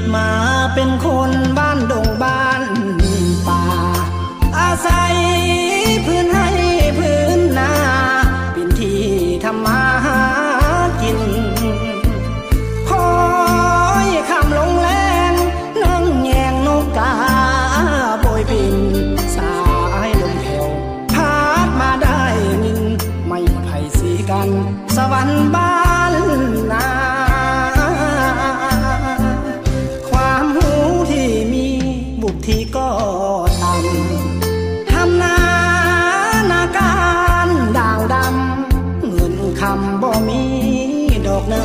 ดมาเป็นคนบ้านดงบ้านป่าอาศัยพื้นให้พื้นนาเป็นที่ทำมาหากินคอยคำลงแรงนั่งแยงนกกาโบยบินสายลมแผ่วพัดมาได้นินไม่ไผ่สีกันสวรรค์บ้านนาความหูที่มีบุตรที่ก็ต่ำทำนาการด่างดำเงินคำบ่มีดอกนา